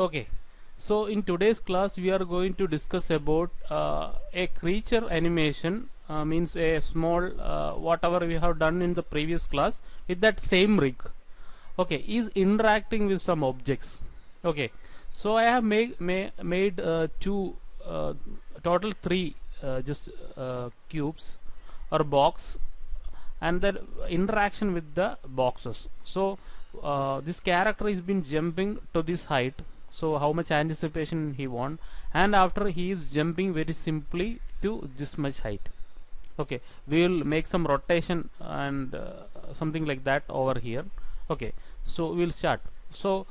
Okay, so in today's class we are going to discuss about a creature animation, means a small whatever we have done in the previous class with that same rig. Okay, is interacting with some objects. Okay, so I have made two total three just cubes or box, and the interaction with the boxes. So this character is been jumping to this height, so how much anticipation he want, and after he is jumping very simply to this much height. Okay, we will make some rotation and something like that over here. Okay, so we'll start. So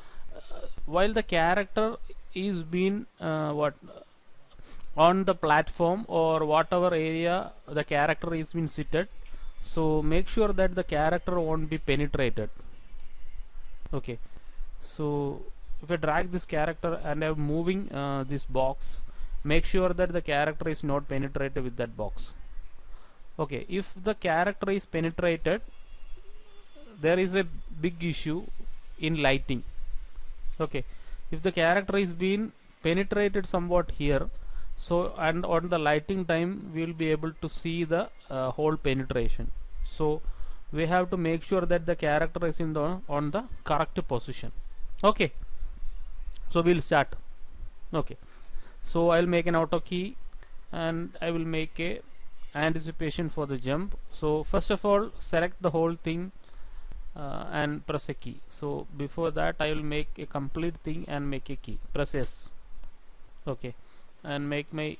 while the character is being what on the platform or whatever area the character is been seated, so make sure that the character won't be penetrated. Okay, so if I drag this character and I'm moving this box, make sure that the character is not penetrated with that box. Okay, if the character is penetrated, there is a big issue in lighting. Okay, if the character is being penetrated somewhat here, so and on the lighting time we will be able to see the whole penetration. So we have to make sure that the character is in the on the correct position. Okay, so we'll start. Okay, so I'll make an auto key and I will make a anticipation for the jump. So first of all, select the whole thing and press a key. So before that I will make a complete thing and make a key. Press S. Okay, and make my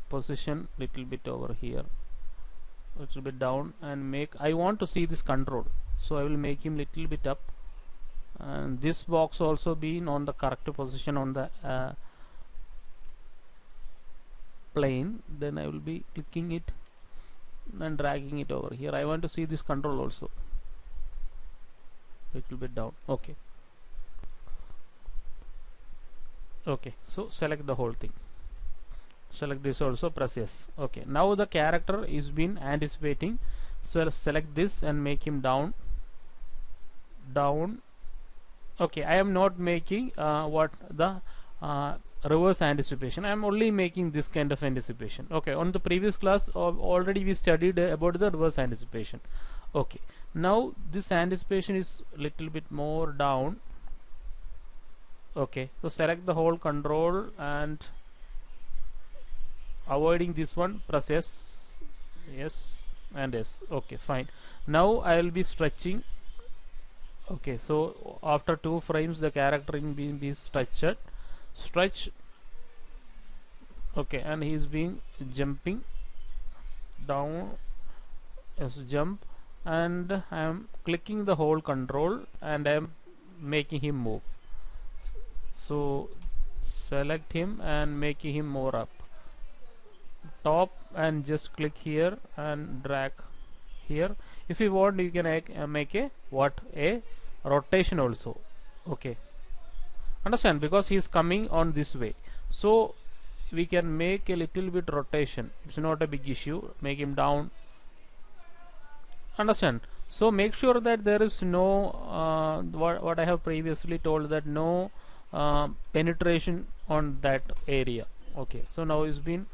position little bit over here, little bit down, and make, I want to see this control, so I will make him little bit up, and this box also being on the correct position on the plane. Then I will be clicking it and dragging it over here. I want to see this control also, little bit down. Okay, okay, so select the whole thing, select this also, press S. Okay, now the character is been anticipating, so select this and make him down. Okay, I am not making what the reverse anticipation, I am only making this kind of anticipation. Okay, on the previous class already we studied about the reverse anticipation. Okay, now this anticipation is little bit more down. Okay, so select the whole control and avoiding this one, press S, yes, and S. Okay, fine. Now I will be stretching. Okay, so after 2 frames the character is being stretch. Okay, and he is being jumping down as jump, and I am clicking the whole control and I am making him move. So select him and making him more up top, and just click here and drag here. If you want, you can make a rotation also. Okay, understand, because he is coming on this way, so we can make a little bit rotation. It's not a big issue. Make him down, understand. So make sure that there is no what I have previously told, that no penetration on that area. Okay, so now he's been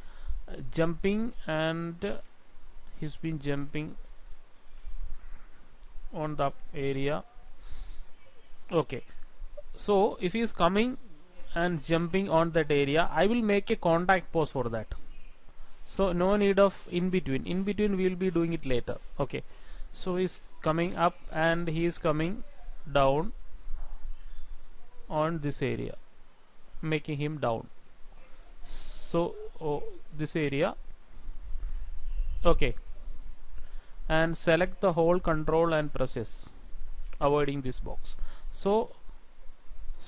jumping and he's been jumping on the area. Okay, so if he is coming and jumping on that area, I will make a contact pose for that, so no need of in between we will be doing it later. Okay, so he's coming up and he is coming down on this area, making him down. So this area. Okay, and select the whole control and press S, avoiding this box. So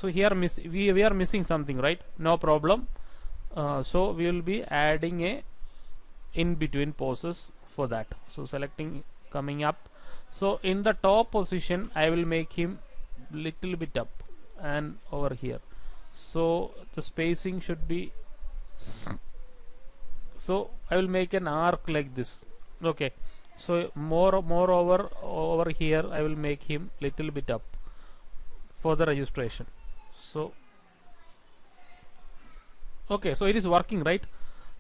here we are missing something, right? No problem. So we will be adding a in between poses for that. So selecting, coming up, so in the top position I will make him little bit up and over here, so the spacing should be, so I will make an arc like this. Okay, so more over here I will make him little bit up for the registration. So Okay, so it is working, right?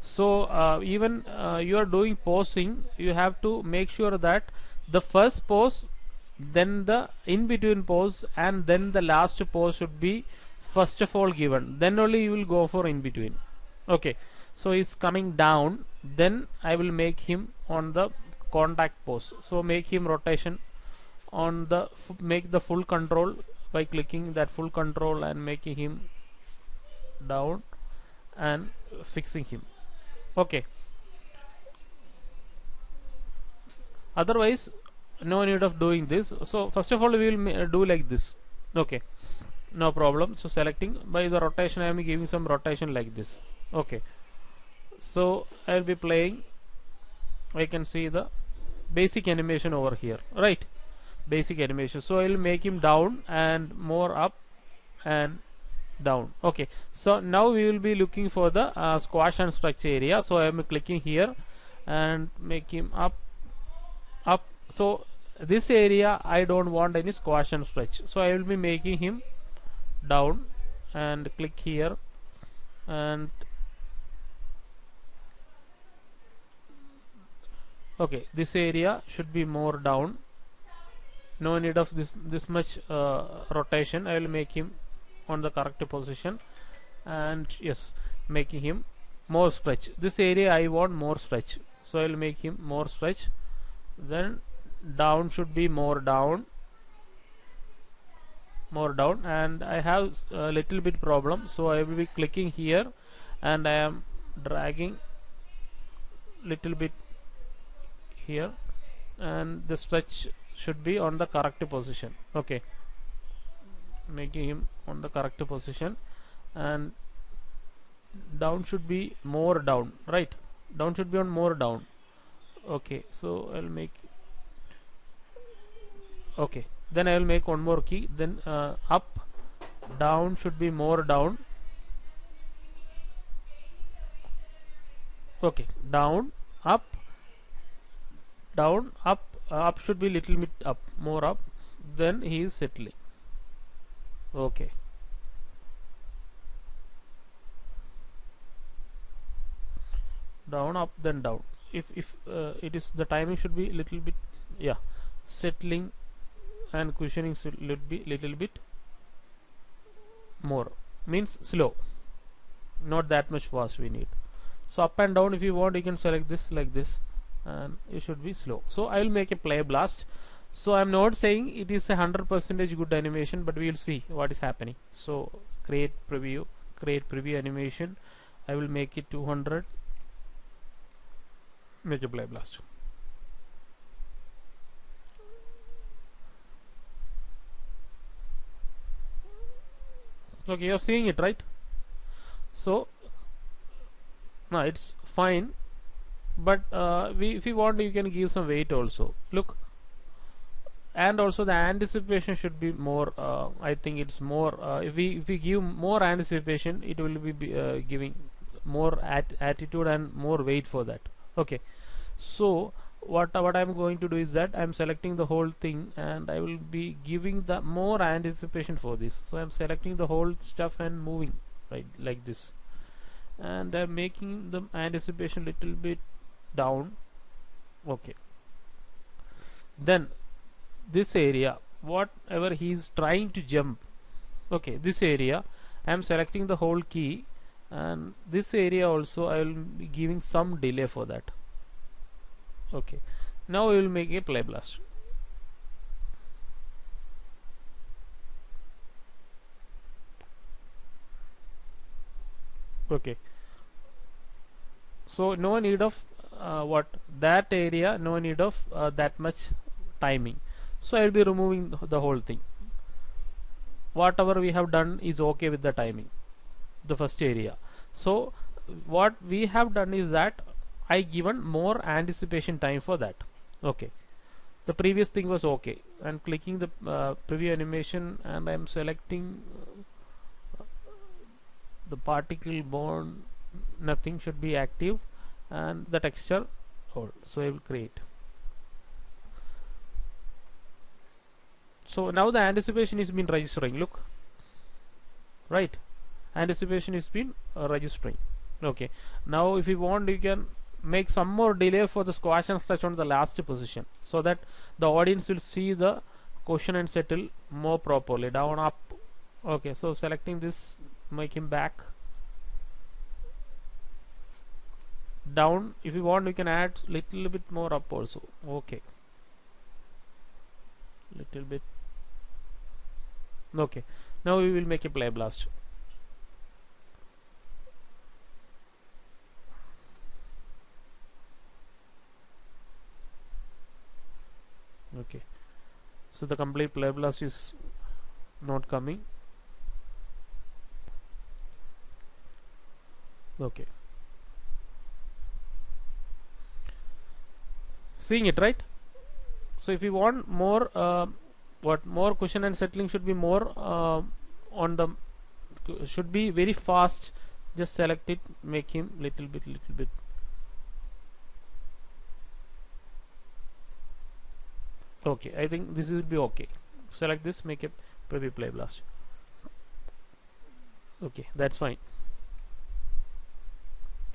So even you are doing posing, you have to make sure that the first pose, then the in between pose, and then the last pose should be first of all given, then only you will go for in between. Okay, so he's coming down, then I will make him on the contact pose. So make him rotation on the make the full control by clicking that full control and making him down and fixing him. Okay, otherwise no need of doing this. So first of all we will do like this. Okay, no problem. So selecting by the rotation, I am giving some rotation like this. Okay, so I will be playing. I can see the basic animation over here, right? Basic animation. So I will make him down and more up and down. Okay, so now we will be looking for the squash and stretch area. So I am clicking here and make him up. So this area I don't want any squash and stretch, so I will be making him down and click here, and okay, this area should be more down. No need of this much rotation. I will make him on the correct position, and yes, making him more stretch. This area I want more stretch, so I will make him more stretch. Then down should be more down, and I have a little bit problem, so I will be clicking here and I am dragging little bit here, and the stretch should be on the correct position. Okay, making him on the correct position, and down should be more down, right? Down should be on more down. Okay, so I'll make, okay, then I will make one more key, then up, down should be more down. Okay, down, up, down, up, up should be little bit up, more up, then he is settling. Okay, down, up, then down. If it is, the timing should be little bit, yeah, settling and cushioning should be little bit more, means slow, not that much fast we need. So up and down, if you want, you can select this like this, and it should be slow. So I will make a play blast. So I am not saying it is 100% good animation, but we will see what is happening. So create preview animation. I will make it 200. Make a play blast. Okay, you're seeing it, right? So now it's fine, but if you want, you can give some weight also. Look, and also the anticipation should be more. I think it's more. If we give more anticipation, it will be giving more attitude and more weight for that. Okay, so what I'm going to do is that I'm selecting the whole thing, and I will be giving the more anticipation for this. So I'm selecting the whole stuff and moving right like this, and I'm making the anticipation little bit down. Okay, then this area, whatever he is trying to jump, okay, this area I'm selecting the whole key, and this area also I will be giving some delay for that. Okay, now we will make a play blast. Okay, so no need of that area, no need of that much timing. So I will be removing the whole thing. Whatever we have done is okay with the timing, the first area. So what we have done is that I given more anticipation time for that. Okay, the previous thing was okay, and clicking the preview animation, and I am selecting the particle bond, nothing should be active, and the texture hold. So I will create. So now the anticipation is been registering. Look, right, anticipation is been registering. Okay, now if you want, you can make some more delay for the squash and stretch on the last position, so that the audience will see the question and settle more properly. Down, up. Okay, so selecting this, make him back. Down. If you want, you can add little bit more up also. Okay, little bit. Okay, now we will make a play blast. Okay, so the complete play blast is not coming. Okay, seeing it, right? So if you want more more cushion and settling should be more on the should be very fast, just select it, make him little bit. Okay, I think this will be okay. Select this, make a preview play blast. Okay, that's fine.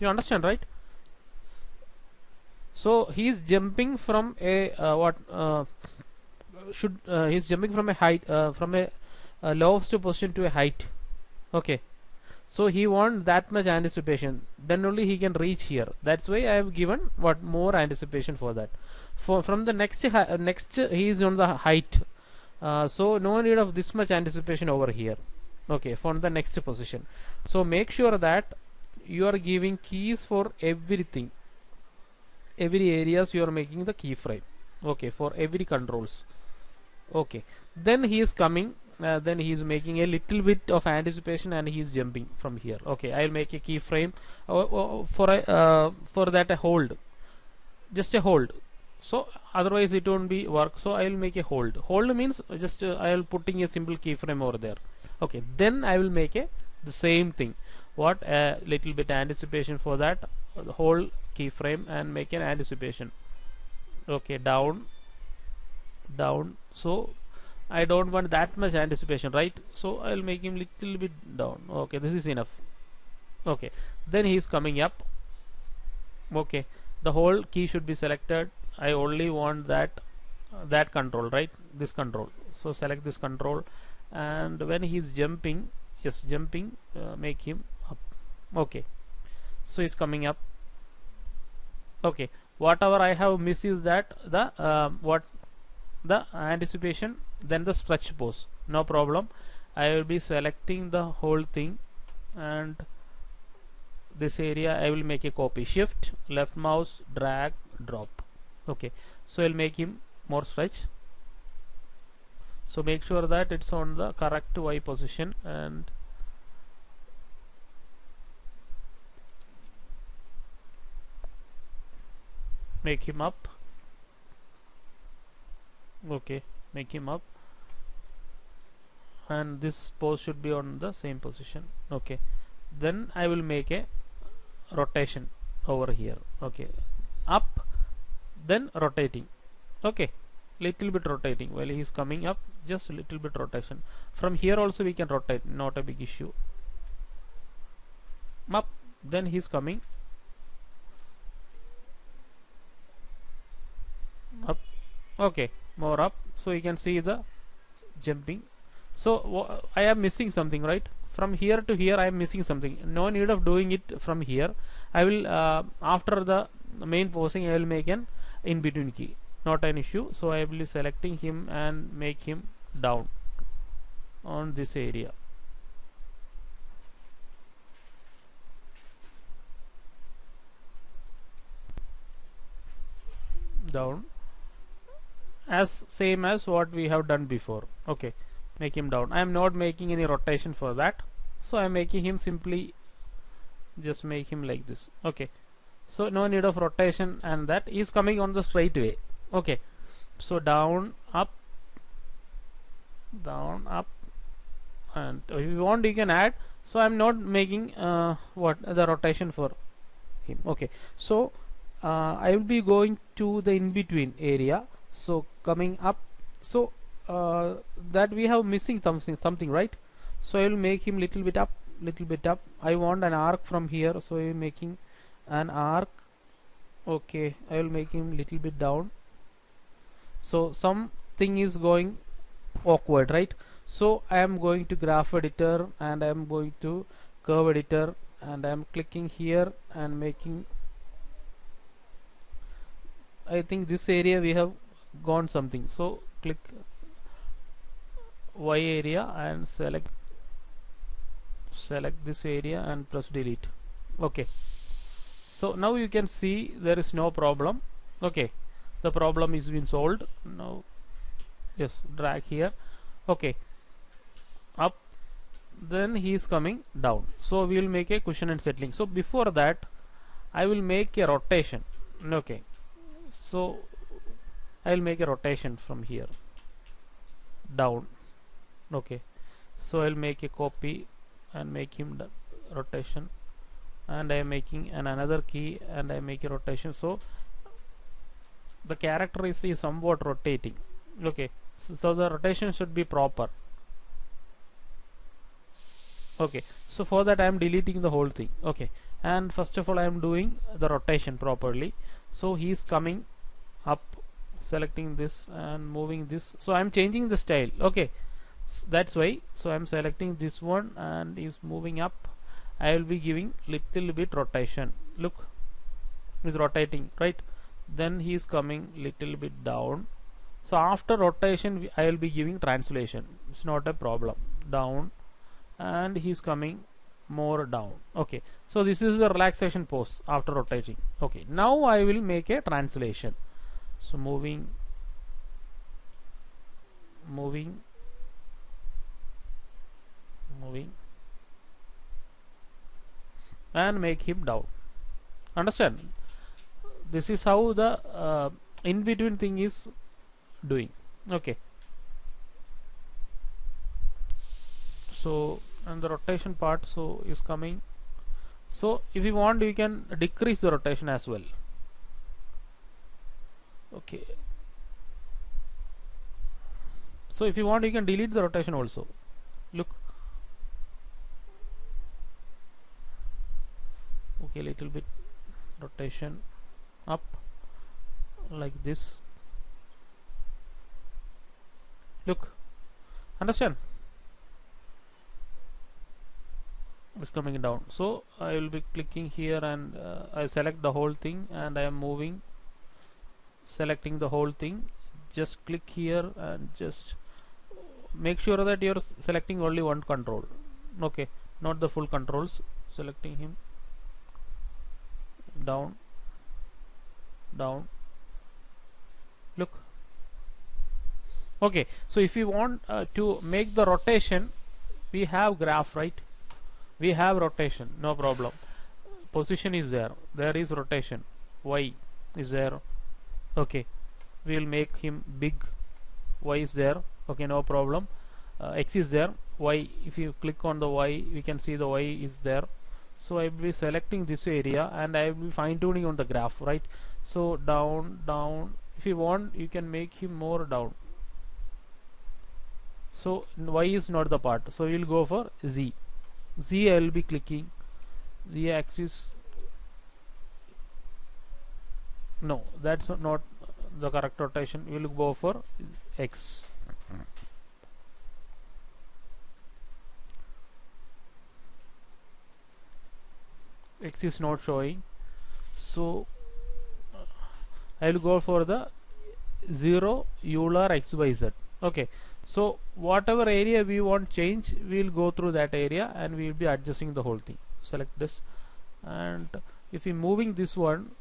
You understand, right? So he is jumping from a he's jumping from a height, from a lowest position to a height. Okay, so he wants that much anticipation, then only he can reach here. That's why I have given what more anticipation for that. For from the next next he is on the height, so no need of this much anticipation over here. Okay, for the next position. So make sure that you are giving keys for everything, every areas you are making the keyframe. Okay, for every controls. Okay, then he is coming, then he is making a little bit of anticipation and he is jumping from here. Okay, I will make a keyframe for that a hold, just a hold. So otherwise it won't be work, so I will make a hold. Hold means just I will putting a simple keyframe over there. Okay, then I will make the same thing, what a little bit anticipation for that whole keyframe and make an anticipation. Okay, down. So I don't want that much anticipation, right? So I will make him little bit down. Okay, this is enough. Okay, then he is coming up. Okay, the whole key should be selected. I only want that control, right? This control. So select this control, and when he is jumping, yes, jumping, make him up. Okay, so he's coming up. Okay, whatever I have missed is that the anticipation, then the stretch pose. No problem, I will be selecting the whole thing, and this area I will make a copy. Shift left mouse, drag, drop. Okay, so I'll make him more stretch. So make sure that it's on the correct Y position and make him up. Okay, make him up, and this pose should be on the same position. Okay, then I will make a rotation over here. Okay, up, then rotating. Okay, little bit rotating while he is coming up, just a little bit rotation. From here also we can rotate, not a big issue. Up, then he is coming up. Okay, more up, so you can see the jumping. So I am missing something, right? From here to here I am missing something. No need of doing it from here. I will after the main posing I will make an in between key, not an issue. So I will be selecting him and make him down on this area. Down, as same as what we have done before. Okay, make him down. I am not making any rotation for that, so I am making him simply just make him like this. Okay, so no need of rotation, and that is coming on the straight way. Okay, so down, up, and if you want you can add. So I'm not making what the rotation for him. Okay, so I will be going to the in between area. So coming up, so that we have missing something, right? So I will make him little bit up, little bit up. I want an arc from here, so I am making an arc. Okay, I will make him little bit down. So something is going awkward, right? So I am going to graph editor and I am going to curve editor and I am clicking here and making, I think this area we have gone something. So click Y area and select this area and press delete. Okay, so now you can see there is no problem. Okay, the problem is been solved. Now just drag here. Okay, up, then he is coming down. So we will make a cushion and settling. So before that I will make a rotation. Okay, so I will make a rotation from here down. Okay, so I'll make a copy and make him the rotation, and I am making another key and I make a rotation. So the character is somewhat rotating. Okay, so the rotation should be proper. Okay, so for that I am deleting the whole thing. Okay, and first of all I am doing the rotation properly. So he is coming up, selecting this and moving this. So I am changing the style. Okay, that's why. So I am selecting this one and is moving up. I will be giving little bit rotation. Look, is rotating, right? Then he is coming little bit down. So after rotation I will be giving translation. It's not a problem. Down, and he is coming more down. Okay, so this is the relaxation pose after rotating. Okay, now I will make a translation. So moving, and make him down. Understand? This is how the in between thing is doing. Okay, so and the rotation part so is coming. So if you want you can decrease the rotation as well. Okay, so if you want you can delete the rotation also. Look, okay, little bit rotation up like this. Look, understand? It's coming down. So I will be clicking here and I select the whole thing and I am moving, selecting the whole thing. Just click here and just make sure that you are selecting only one control. Okay, not the full controls. Selecting him down, down. Look. Okay, so if you want to make the rotation, we have graph, right? We have rotation, no problem. Position is there, there is rotation, Y is there. Okay, we will make him big. Y is there. Okay, no problem. X is there. Y, if you click on the Y, we can see the Y is there. So I will be selecting this area and I will be fine tuning on the graph, right? So down, down. If you want you can make him more down. So Y is not the part, so we will go for Z. Z I will be clicking. Z axis, no, that's not the correct rotation. We will go for X. X is not showing, so I will go for the 0 Euler XYZ. Okay, so whatever area we want change, we will go through that area and we will be adjusting the whole thing. Select this, and if we moving this one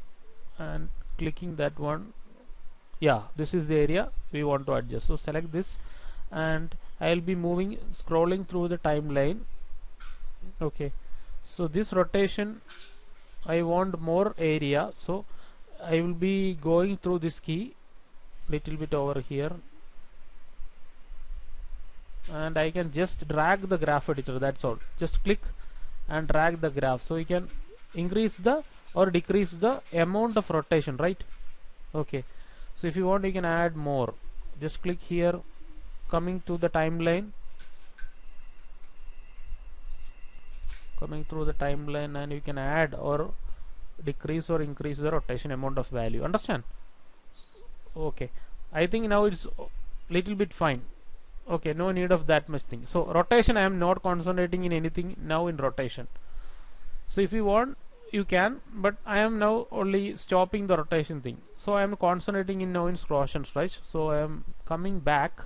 and clicking that one, yeah, this is the area we want to adjust. So select this and I will be moving, scrolling through the timeline. Okay, so this rotation I want more area, so I will be going through this key little bit over here and I can just drag the graph editor, that's all. Just click and drag the graph, so you can increase the or decrease the amount of rotation, right? Okay, so if you want you can add more. Just click here, coming to the timeline, coming through the timeline, and you can add or decrease or increase the rotation amount of value. Understand? Okay, I think now it's little bit fine. Okay, no need of that much thing. So rotation, I am not concentrating in anything now in rotation. So if you want, you can, but I am now only stopping the rotation thing. So I am concentrating in now in scratch and stretch. So I am coming back,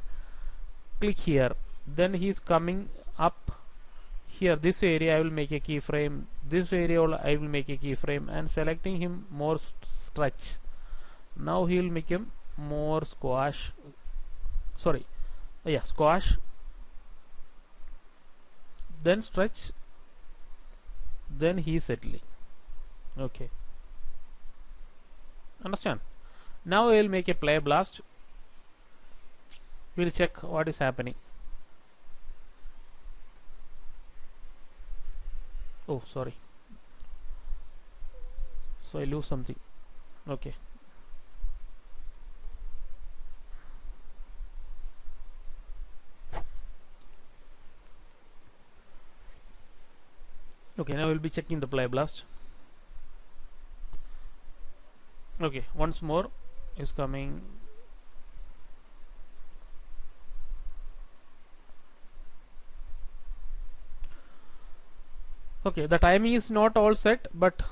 click here, then he is coming up here. This area I will make a keyframe, this area I will make a keyframe, and selecting him more stretch. Now he will make him more squash, sorry, yeah, squash, then stretch, then he is settling. Okay, understand? Now I will make a play blast. We'll check what is happening. Oh, sorry, so I lose something. Okay, okay, now we'll be checking the play blast. Okay, once more is coming. Okay, the timing is not all set, but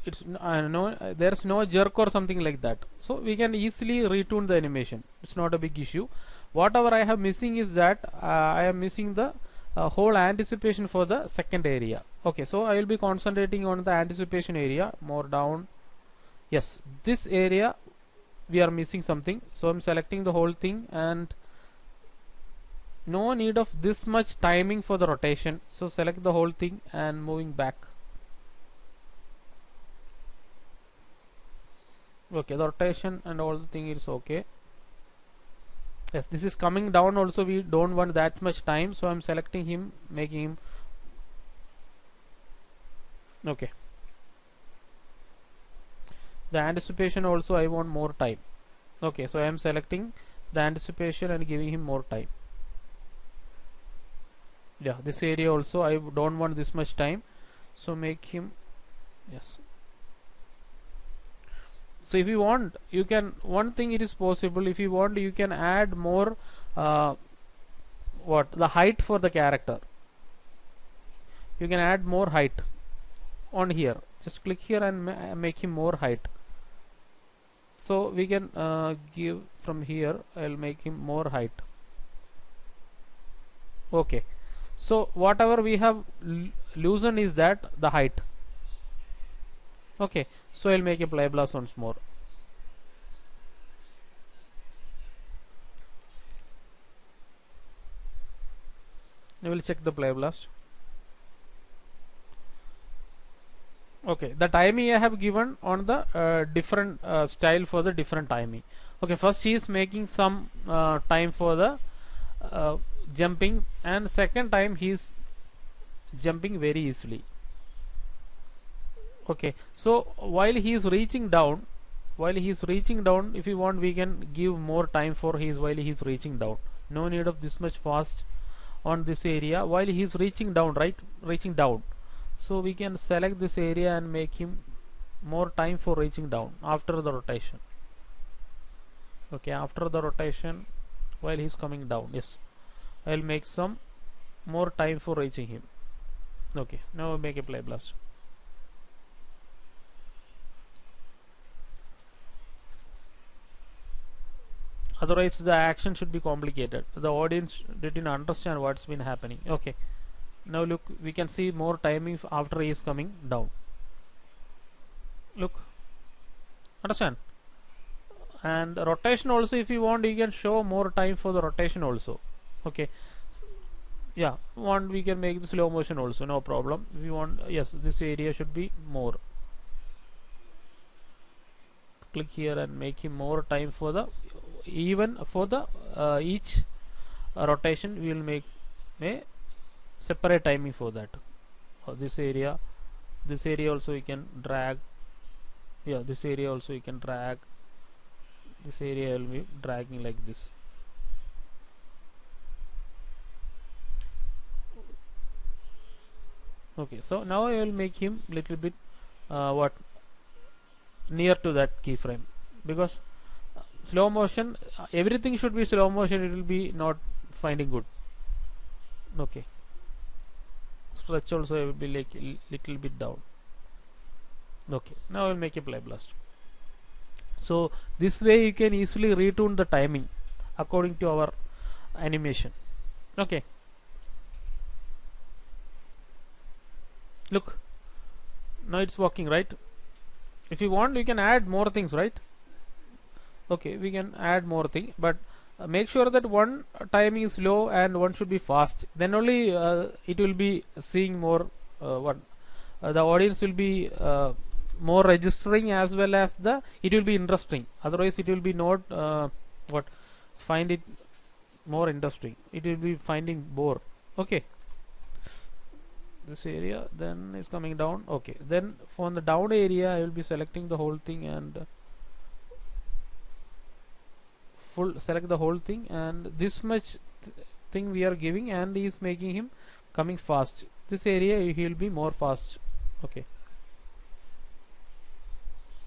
it's no, there's no jerk or something like that, so we can easily retune the animation. It's not a big issue. Whatever I have missing is that I am missing the whole anticipation for the second area. Okay, so I will be concentrating on the anticipation area more down. Yes, this area we are missing something, so I'm selecting the whole thing, and no need of this much timing for the rotation, so select the whole thing and moving back. Okay, the rotation and all the thing is okay. Yes, this is coming down also, we don't want that much time, so I'm selecting him, making him okay. The anticipation also I want more time. Okay, so I am selecting the anticipation and giving him more time. Yeah, this area also I don't want this much time, so make him, yes. So if you want, you can, one thing it is possible, if you want you can add more what the height for the character. You can add more height on here, just click here and make him more height. So we can give from here, I'll make him more height. Okay, so whatever we have loosened is that the height. Okay, so I'll make a play blast once more. I will check the play blast. Okay, the timing I have given on the different style for the different timing. Okay, first he is making some time for the jumping, and second time he is jumping very easily. Okay, so while he is reaching down, if you want we can give more time for his while he is reaching down. No need of this much fast on this area while he is reaching down, right, reaching down. So we can select this area and make him more time for reaching down after the rotation. Okay, after the rotation while he is coming down, yes, I'll make some more time for reaching him. Okay, now I'll make a play blast. Otherwise the action should be complicated, the audience didn't understand what's been happening. Okay, now look, we can see more timing after he is coming down. Look, understand? And rotation also, if you want you can show more time for the rotation also. Okay, yeah, want we can make the slow motion also, no problem. If you want, yes, this area should be more. Click here and make him more time for the, even for the each rotation we will make a separate timing for that. This area also you can drag. Yeah, this area also you can drag. This area will be dragging like this. Okay, so now I will make him little bit what near to that keyframe, because slow motion, everything should be slow motion, it will be not finding good. Okay, stretch also will be like little bit down. Okay, now I will make a play blast. So this way you can easily retune the timing according to our animation. Okay, look, now it's working, right? If you want, you can add more things, right? Okay, we can add more thing, but make sure that one timing is low and one should be fast, then only it will be seeing more, what the audience will be more registering, as well as the it will be interesting. Otherwise it will be not what find it more interesting, it will be finding bore. Okay, this area then is coming down. Okay, then from the down area I will be selecting the whole thing and full select the whole thing, and this much thing we are giving, and he is making him coming fast. This area he will be more fast. Okay,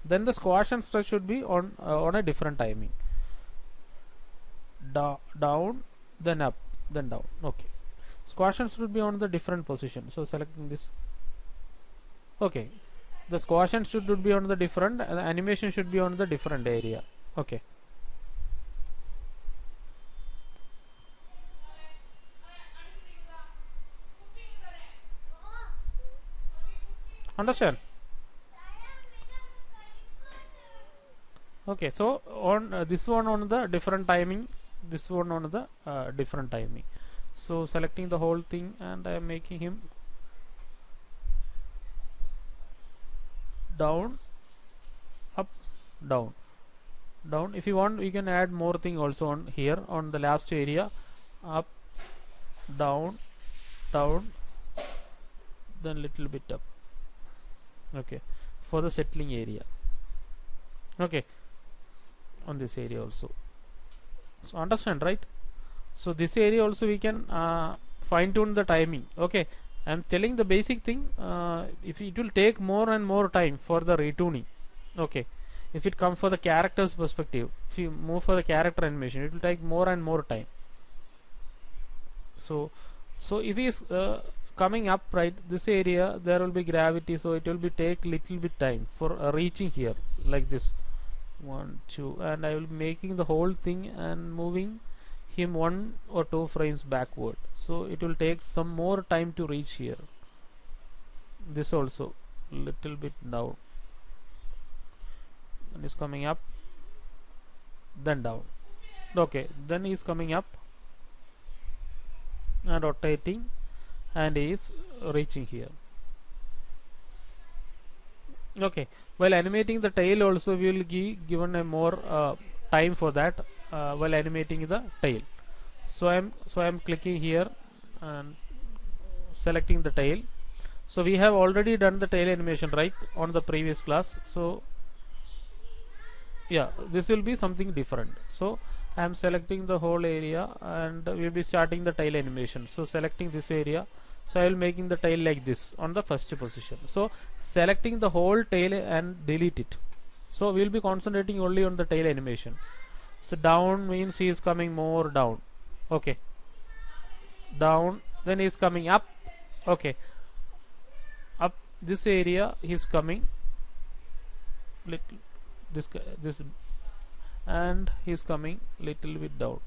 then the squash and stretch should be on a different timing. Down, then up, then down. Okay, squash and should be on the different position, so selecting this. Okay, the squash and should be on the different, the animation should be on the different area. Okay, understand? Okay, so on this one on the different timing, this one on the different timing. So selecting the whole thing, and I am making him down, up, down, down. If you want, we can add more thing also on here on the last area. Up, down, down, then little bit up. Okay, for the settling area. Okay, on this area also. So understand, right? So this area also we can fine tune the timing. Okay, I am telling the basic thing. If it will take more and more time for the retuning. Okay, if it comes for the characters perspective, if you move for the character animation, it will take more and more time. So if he is coming up, right, this area there will be gravity, so it will be take little bit time for reaching here, like this. 1 2, and I will be making the whole thing and moving him 1 or 2 frames backward, so it will take some more time to reach here. This also little bit down, and is coming up, then down. Okay, then he is coming up and rotating, and he is reaching here. Okay, while animating the tail also we will given a more time for that while animating the tail. So I am clicking here and selecting the tail. So we have already done the tail animation, right, on the previous class. So yeah, this will be something different. So I am selecting the whole area, and we will be starting the tail animation. So selecting this area, so I will making the tail like this on the first position. So selecting the whole tail and delete it. So we will be concentrating only on the tail animation. So down means he is coming more down. Okay, down, then he is coming up. Okay, up this area he is coming little this, and he is coming little bit down.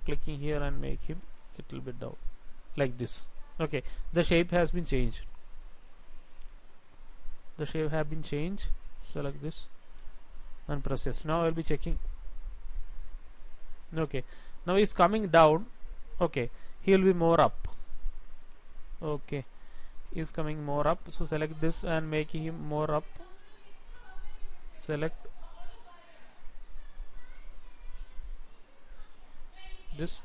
Clicking here and make him little bit down, like this. Okay, the shape has been changed. The shape have been changed. Select this and press yes. Now I will be checking. Okay, now he is coming down. Okay, he will be more up. Okay, he is coming more up. So select this and making him more up. Select this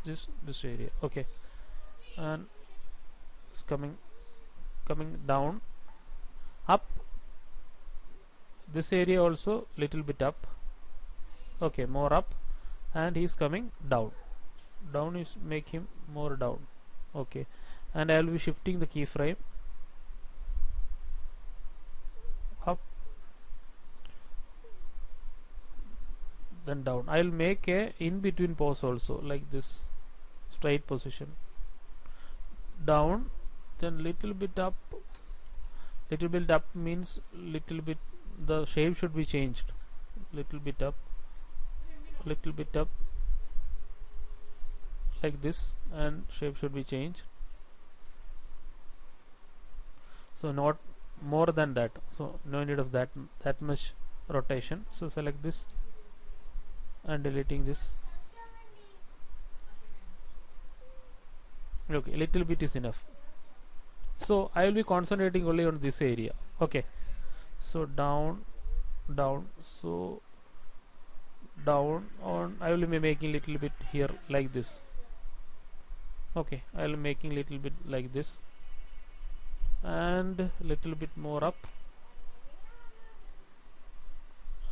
area. Okay, and it's coming down, up. This area also little bit up. Okay, more up, and he is coming down. Down is make him more down. Okay, and I will be shifting the keyframe up, then down. I will make a in between pose also, like this, straight position, down, then little bit up. Little bit up means little bit, the shape should be changed, little bit up, little bit up, like this, and shape should be changed. So not more than that, so no need of that much rotation. So select this and deleting this. Okay, little bit is enough. So I will be concentrating only on this area. Okay, so down, so down on, I will be making little bit here like this. Okay, I will be making little bit like this, and little bit more up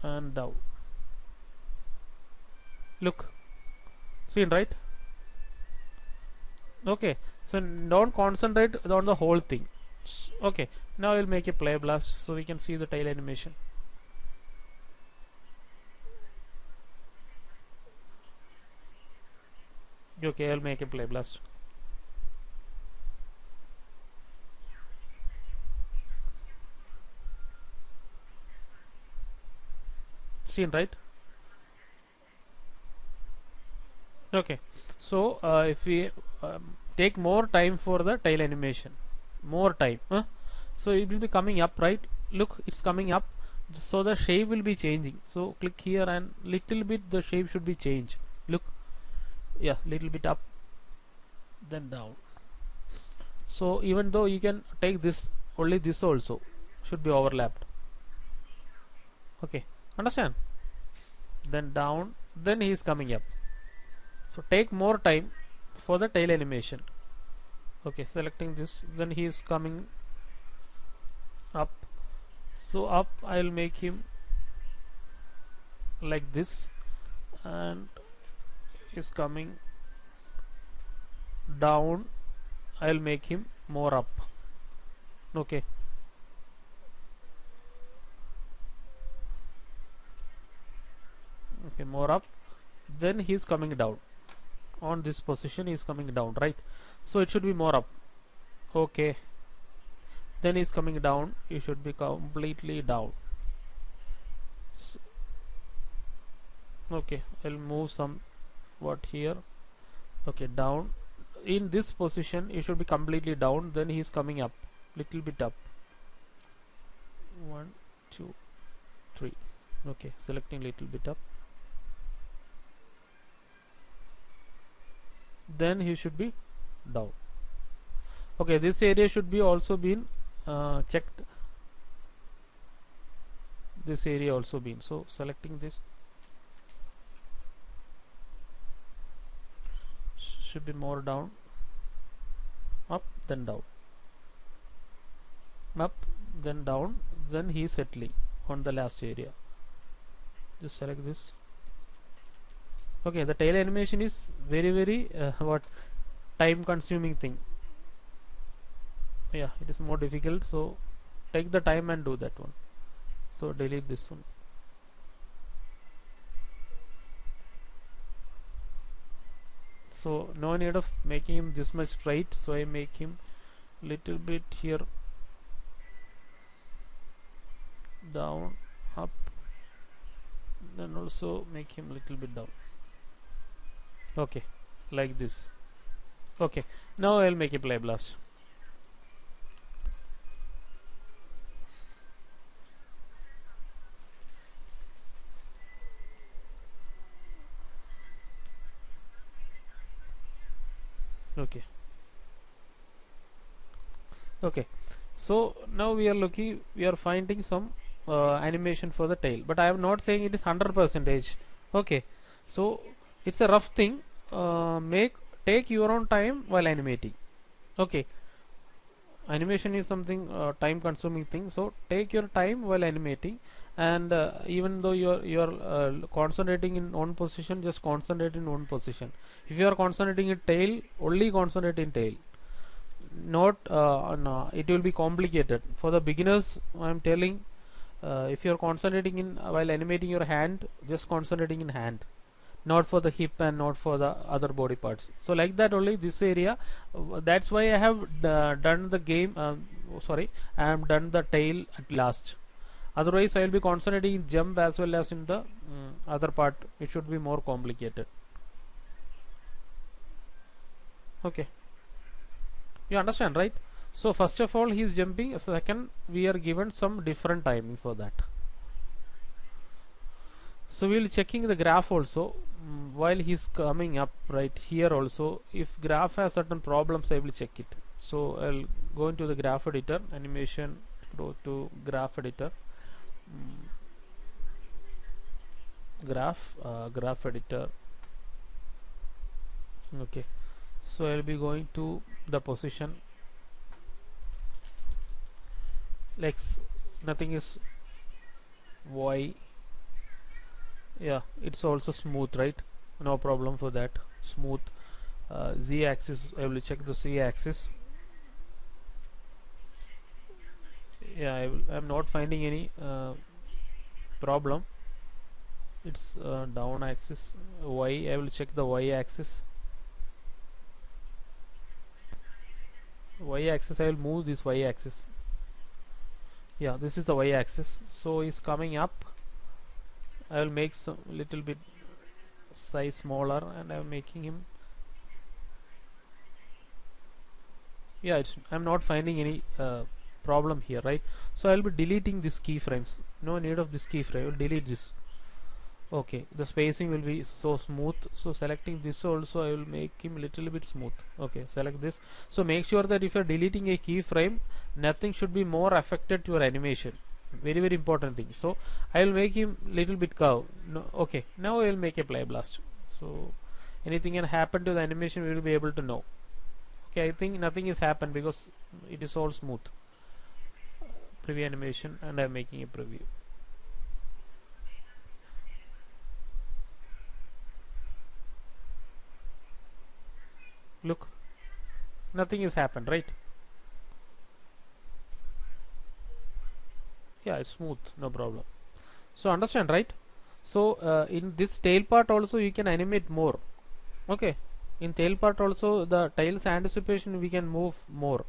and down. Look, seen, right? Okay, so don't concentrate on the whole thing. Okay, now I will make a play blast so we can see the tail animation. Okay, I will make a play blast. Seen, right? Okay, so if we take more time for the tail animation, more time, so it will be coming up, right? Look, it's coming up, so the shape will be changing. So click here and little bit the shape should be changed. Look, yeah, little bit up, then down. So even though you can take this, only this also should be overlapped. Okay, understand? Then down, then he is coming up. So take more time for the tail animation. Okay, selecting this, then he is coming up. So up, I will make him like this, and is coming down. I will make him more up. Okay, okay, more up. Then he is coming down. On this position he is coming down, right? So it should be more up. Okay, then he is coming down. It should be completely down. So, okay, I'll move some what here. Okay, down. In this position it should be completely down. Then he is coming up, little bit up. 1 2 3. Okay, selecting little bit up. Then he should be down. Okay, this area should be also been checked. This area also been, so selecting this, should be more down, up, then down, up, then down. Then he is settling on the last area. Just select this. Okay, the tail animation is very what time consuming thing. Yeah, it is more difficult, so take the time and do that one. So delete this one. So no need of making him this much straight, so I make him little bit here, down, up, then also make him little bit down. Okay, like this. Okay, now I'll make a play blast. Okay, okay, so now we are finding some animation for the tail, but I am not saying it is 100%. Okay, so it's a rough thing. Take your own time while animating. Okay, animation is something time consuming thing, so take your time while animating. And even though you're concentrating in one position, just concentrate in one position. If you are concentrating in tail, only concentrate in tail. not no, it will be complicated for the beginners. I am telling, if you are concentrating in while animating your hand, just concentrating in hand, not for the hip and not for the other body parts. So like that only this area, that's why I have done the game, sorry, I have done the tail at last. Otherwise I will be concentrating in jump as well as in the other part. It should be more complicated. Okay, you understand, right? So first of all he is jumping, second we are given some different timing for that. So we will checking the graph also while he's coming up. Right here also, if graph has certain problems I will check it. So I'll go into the graph editor, animation, go to graph editor, graph editor. Okay, so I'll be going to the position X, nothing is Y. Yeah, it's also smooth, right? No problem for that. Smooth. Z axis, I will check the Z axis. Yeah, I'm not finding any problem. It's down axis. Y, I will check the Y axis. Y axis, I will move this Y axis. Yeah, this is the Y axis. So it's coming up. I will make some little bit size smaller, and I'm making him. Yeah, I'm not finding any problem here, right? So I'll be deleting these keyframes. No need of this keyframe. I will delete this. Okay, the spacing will be so smooth. So selecting this also, I will make him little bit smooth. Okay, select this. So make sure that if you're deleting a keyframe, nothing should be more affected to your animation. Very important thing. So I will make him little bit curve. No, okay, now I will make a play blast. So anything can happen to the animation, we will be able to know. Okay, I think nothing has happened because it is all smooth. Preview animation, and I'm making a preview. Look, nothing has happened, right? Yeah, it's smooth, no problem. So understand, right? So in this tail part also you can animate more. Okay, in tail part also the tail's anticipation we can move more.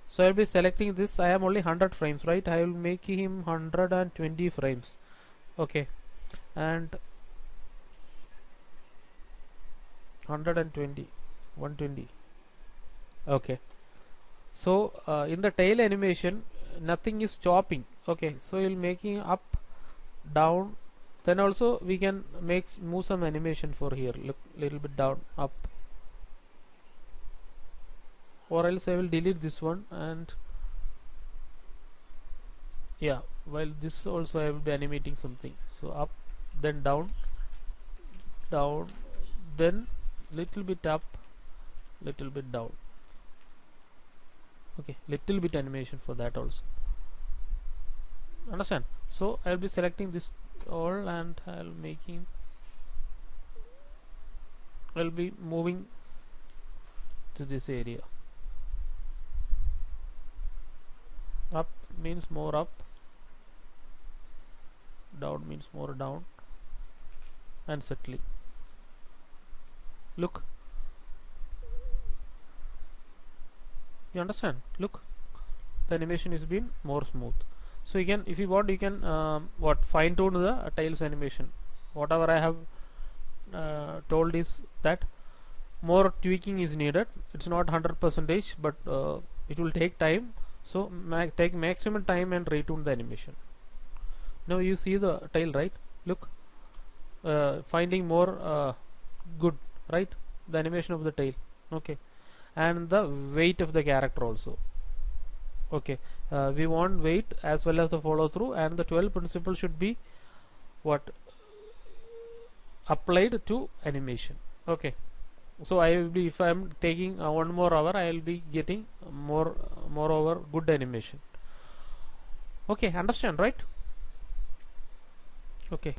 So I'll be selecting this. I am only 100 frames, right? I will make him 120 frames. Okay, and 120, 120. Okay, so in the tail animation nothing is stopping. Okay, so you'll making up, down, then also we can move some animation for here. Look, little bit down, up, or else I will delete this one, and yeah, while this also I will be animating something. So up, then down, down, then little bit up, little bit down. Okay, little bit animation for that also. Understand? So I'll be selecting this all, and I'll be moving to this area. Up means more up, down means more down, and settling. Look, you understand? Look, the animation is been more smooth. So you can, if you want, you can fine tune the tails animation. Whatever I have told is that more tweaking is needed. It's not 100%, but it will take time. So take maximum time and retune the animation. Now you see the tail, right? Look, finding more good, right? The animation of the tail. Okay, and the weight of the character also. Okay, we want weight as well as the follow through, and the 12 principle should be what applied to animation. Okay, so I will be, if I am taking 1 more hour, I will be getting moreover good animation. Okay, understand, right? Okay.